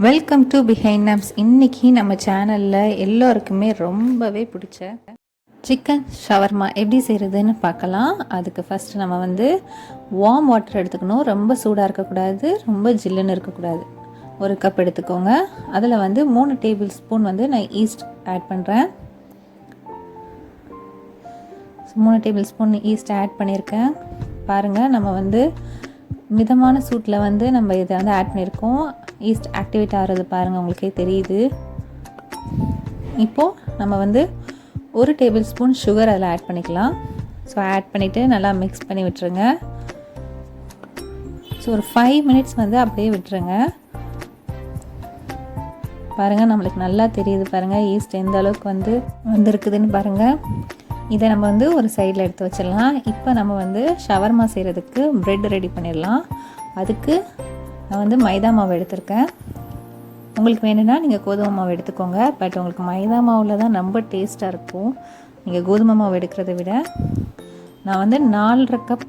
Welcome to behind knobs. இன்றைக்கி நம்ம சேனலில் எல்லோருக்குமே ரொம்பவே பிடிச்ச சிக்கன் ஷவர்மா எப்படி செய்கிறதுன்னு பார்க்கலாம். அதுக்கு ஃபஸ்ட்டு நம்ம வார்ம் வாட்டர் எடுத்துக்கணும். ரொம்ப சூடாக இருக்கக்கூடாது, ரொம்ப ஜில்லுன்னு இருக்கக்கூடாது. ஒரு கப் எடுத்துக்கோங்க. அதில் 3 டேபிள் ஸ்பூன் நான் ஈஸ்ட் ஆட் பண்ணுறேன். 3 டேபிள் ஸ்பூன் ஈஸ்ட் ஆட் பண்ணியிருக்கேன். பாருங்கள், நம்ம மிதமான சூட்டில் நம்ம இதை ஆட் பண்ணியிருக்கோம். ஈஸ்ட் ஆக்டிவேட் ஆகிறது பாருங்கள், உங்களுக்கே தெரியுது. இப்போது நம்ம 1 டேபிள் ஸ்பூன் சுகர் அதில் ஆட் பண்ணிக்கலாம். ஸோ ஆட் பண்ணிவிட்டு நல்லா மிக்ஸ் பண்ணி விட்டுருங்க. ஸோ ஒரு 5 மினிட்ஸ் அப்படியே விட்டுருங்க. பாருங்கள், நம்மளுக்கு நல்லா தெரியுது. பாருங்கள், ஈஸ்ட் எந்த அளவுக்கு வந்துருக்குதுன்னு பாருங்கள். இதை நம்ம ஒரு சைடில் எடுத்து வச்சிடலாம். இப்போ நம்ம ஷவர்மா செய்கிறதுக்கு ப்ரெட் ரெடி பண்ணிடலாம். அதுக்கு நான் மைதா மாவு எடுத்திருக்கேன். உங்களுக்கு வேணும்னா நீங்கள் கோதுமை மாவு எடுத்துக்கோங்க. பட் உங்களுக்கு மைதா மாவில் தான் ரொம்ப டேஸ்ட்டாக இருக்கும் நீங்கள் கோதுமை மாவு எடுக்கிறத விட. நான் 4.5 கப்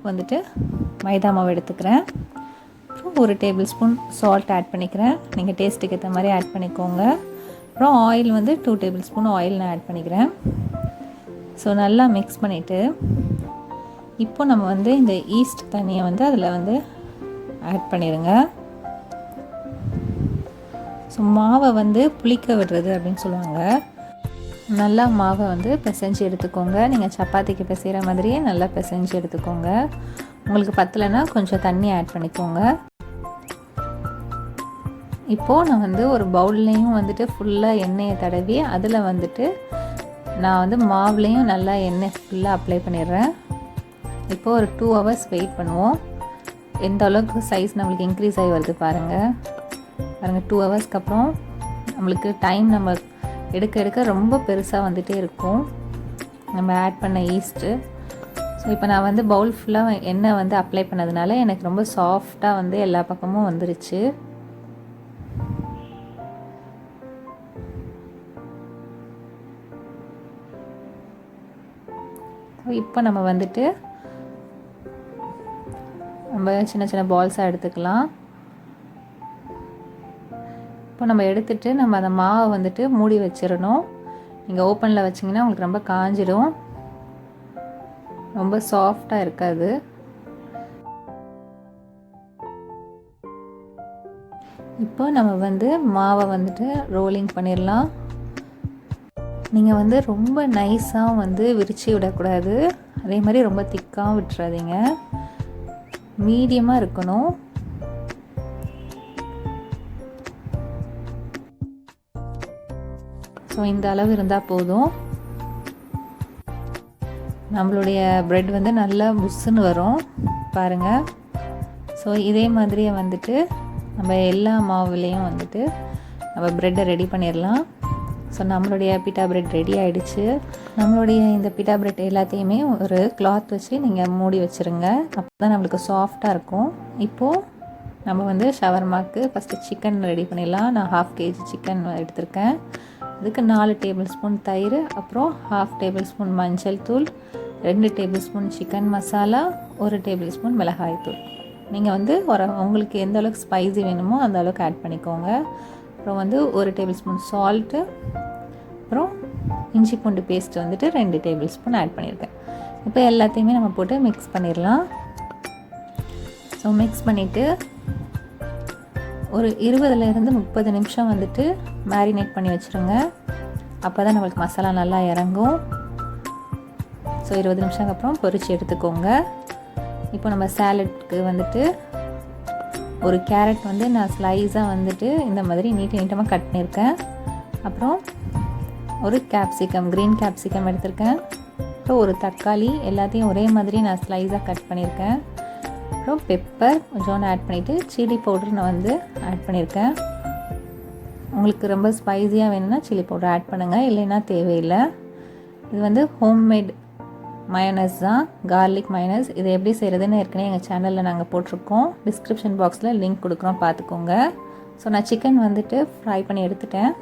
மைதா மாவு எடுத்துக்கிறேன். அப்புறம் 1 டேபிள் ஸ்பூன் சால்ட் ஆட் பண்ணிக்கிறேன். நீங்கள் டேஸ்ட்டுக்கு ஏற்ற மாதிரி ஆட் பண்ணிக்கோங்க. அப்புறம் ஆயில் 2 டேபிள் ஸ்பூன் ஆயில் நான் ஆட் பண்ணிக்கிறேன். ஸோ நல்லா மிக்ஸ் பண்ணிவிட்டு இப்போ நம்ம இந்த ஈஸ்ட் தண்ணியை அதில் ஆட் பண்ணிடுங்க. ஸோ மாவை புளிக்க விடுறது அப்படின்னு சொல்லுவாங்க. நல்லா மாவை பிசைஞ்சு எடுத்துக்கோங்க. நீங்கள் சப்பாத்திக்கு பிசைகிற மாதிரியே நல்லா பிசைஞ்சு எடுத்துக்கோங்க. உங்களுக்கு பத்தலைன்னா கொஞ்சம் தண்ணி ஆட் பண்ணிக்கோங்க. இப்போது நான் ஒரு பவுல்லையும் ஃபுல்லாக எண்ணெயை தடவி அதில் நான் மாவுலேயும் நல்லா எண்ணெய் ஃபுல்லாக அப்ளை பண்ணிடுறேன். இப்போது ஒரு 2 ஹவர்ஸ் வெயிட் பண்ணுவோம். எந்த அளவுக்கு சைஸ் நம்மளுக்கு இன்க்ரீஸ் ஆகி வருது பாருங்கள். 2 ஹவர்ஸ்க்கு அப்புறம் நம்மளுக்கு டைம் நம்ம எடுக்க ரொம்ப பெருசாக இருக்கும் நம்ம ஆட் பண்ண ஈஸ்ட்டு. ஸோ இப்போ நான் பவுல் ஃபுல்லாக எண்ணெய் அப்ளை பண்ணதுனால எனக்கு ரொம்ப சாஃப்டாக எல்லா பக்கமும் வந்துருச்சு. இப்போ நம்ம நம்ம சின்ன சின்ன பால்ஸாக எடுத்துக்கலாம். இப்போ நம்ம எடுத்துகிட்டு நம்ம அந்த மாவை மூடி வச்சிடணும். நீங்கள் ஓப்பனில் வச்சிங்கன்னா உங்களுக்கு ரொம்ப காஞ்சிடும், ரொம்ப சாஃப்டாக இருக்காது. இப்போ நம்ம மாவை ரோலிங் பண்ணிடலாம். நீங்கள் ரொம்ப நைஸாக விரிச்சு விடக்கூடாது, அதே மாதிரி ரொம்ப திக்காகவும் விட்டுறாதீங்க, மீடியமாக இருக்கணும். ஸோ இந்த அளவு இருந்தால் போதும். நம்மளுடைய ப்ரெட் நல்லா புஷ்ஷுன்னு வரும் பாருங்கள். ஸோ இதே மாதிரியே நம்ம எல்லா மாவுலேயும் நம்ம ப்ரெட்டை ரெடி பண்ணிடலாம். ஸோ நம்மளுடைய பிட்டா பிரெட் ரெடி ஆகிடுச்சு. நம்மளுடைய இந்த பிட்டா பிரெட் எல்லாத்தையுமே ஒரு கிளாத் வச்சு நீங்கள் மூடி வச்சுருங்க. அப்போ தான் நம்மளுக்கு சாஃப்டாக இருக்கும். இப்போது நம்ம ஷவர்மாக்கு ஃபஸ்ட்டு சிக்கன் ரெடி பண்ணிடலாம். நான் 1/2 kg சிக்கன் எடுத்திருக்கேன். அதுக்கு 4 டேபிள் ஸ்பூன் தயிர், அப்புறம் 1/2 டேபிள் ஸ்பூன் மஞ்சள் தூள், 2 table spoon chicken masala, 1 table spoon மிளகாய் தூள். நீங்கள் உங்களுக்கு எந்த அளவுக்கு ஸ்பைசி வேணுமோ அந்த அளவுக்கு ஆட் பண்ணிக்கோங்க. அப்புறம் 1 டேபிள் ஸ்பூன் சால்ட்டு, அப்புறம் இஞ்சி பூண்டு பேஸ்ட் 2 டேபிள் ஸ்பூன் ஆட் பண்ணியிருக்கேன். இப்போ எல்லாத்தையுமே நம்ம போட்டு மிக்ஸ் பண்ணிடலாம். ஸோ மிக்ஸ் பண்ணிவிட்டு ஒரு 20லேருந்து 30 நிமிஷம் மேரினேட் பண்ணி வச்சுருங்க. அப்போ தான் நம்மளுக்கு மசாலா நல்லா இறங்கும். ஸோ 20 நிமிஷத்துக்கு அப்புறம் பொரித்து எடுத்துக்கோங்க. இப்போ நம்ம சாலட்க்கு ஒரு கேரட் நான் ஸ்லைஸாக இந்த மாதிரி நீட்டமாக கட் பண்ணியிருக்கேன். அப்புறம் ஒரு கேப்சிகம், க்ரீன் கேப்சிகம் எடுத்திருக்கேன். அப்புறம் ஒரு தக்காளி, எல்லாத்தையும் ஒரே மாதிரி நான் ஸ்லைஸாக கட் பண்ணியிருக்கேன். அப்புறம் பெப்பர் கொஞ்சோண்டு ஆட் பண்ணிவிட்டு சில்லி பவுடர் நான் ஆட் பண்ணியிருக்கேன். உங்களுக்கு ரொம்ப ஸ்பைஸியாக வேணும்னா சில்லி பவுடர் ஆட் பண்ணுங்கள், இல்லைன்னா தேவையில்லை. இது ஹோம்மேட் மயோனைஸ் தான், கார்லிக் மயோனைஸ். இதை எப்படி செய்கிறதுன்னு ஏற்கனவே எங்கள் சேனலில் நாங்கள் போட்டிருக்கோம். டிஸ்கிரிப்ஷன் பாக்ஸில் லிங்க் கொடுக்குறோம், பார்த்துக்கோங்க. ஸோ நான் சிக்கன் ஃப்ரை பண்ணி எடுத்துட்டேன்.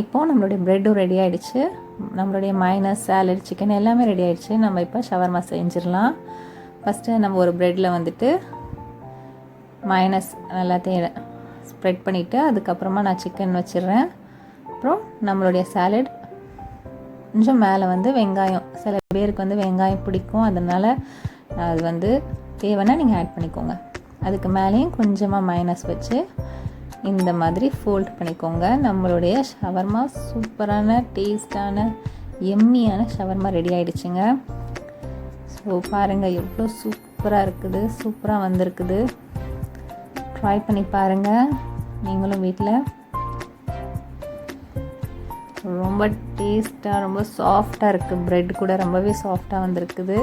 இப்போது நம்மளுடைய ப்ரெட்டும் ரெடி ஆகிடுச்சு. நம்மளுடைய மயோனைஸ், சாலட், சிக்கன் எல்லாமே ரெடி ஆகிடுச்சு. நம்ம இப்போ ஷவர்மா செஞ்சிடலாம். ஃபஸ்ட்டு நம்ம ஒரு ப்ரெட்டில் மயோனைஸ் எல்லாத்தையும் ஸ்ப்ரெட் பண்ணிவிட்டு அதுக்கப்புறமா நான் சிக்கன் வச்சிடுறேன். அப்புறம் நம்மளுடைய சாலட் கொஞ்சம் மேலே வந்து வெங்காயம், சில பேருக்கு வந்து வெங்காயம் பிடிக்கும், அதனால் அது வந்து தேவைன்னா நீங்கள் ஆட் பண்ணிக்கோங்க. அதுக்கு மேலேயும் கொஞ்சமாக மைனஸ் வச்சு இந்த மாதிரி ஃபோல்ட் பண்ணிக்கோங்க. நம்மளுடைய ஷவர்மா சூப்பரான டேஸ்டான எம்மியான ஷவர்மா ரெடி ஆகிடுச்சுங்க. ஸோ பாருங்கள் எவ்வளோ சூப்பராக இருக்குது, சூப்பராக வந்திருக்குது. ட்ரை பண்ணி பாருங்கள் நீங்களும் வீட்டில். ரொம்ப டேஸ்ட்டாக ரொம்ப சாஃப்டாக இருக்குது. ப்ரெட் கூட ரொம்பவே சாஃப்டாக வந்திருக்குது.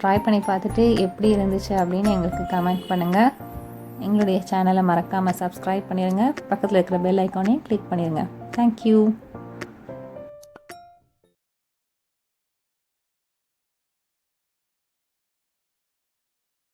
ட்ரை பண்ணி பார்த்துட்டு எப்படி இருந்துச்சு அப்படின்னு எங்களுக்கு கமெண்ட் பண்ணுங்கள். எங்களுடைய சேனலை மறக்காமல் சப்ஸ்கிரைப் பண்ணிடுங்க. பக்கத்தில் இருக்கிற பெல் ஐக்கானையும் கிளிக் பண்ணிடுங்க. தேங்க்யூ.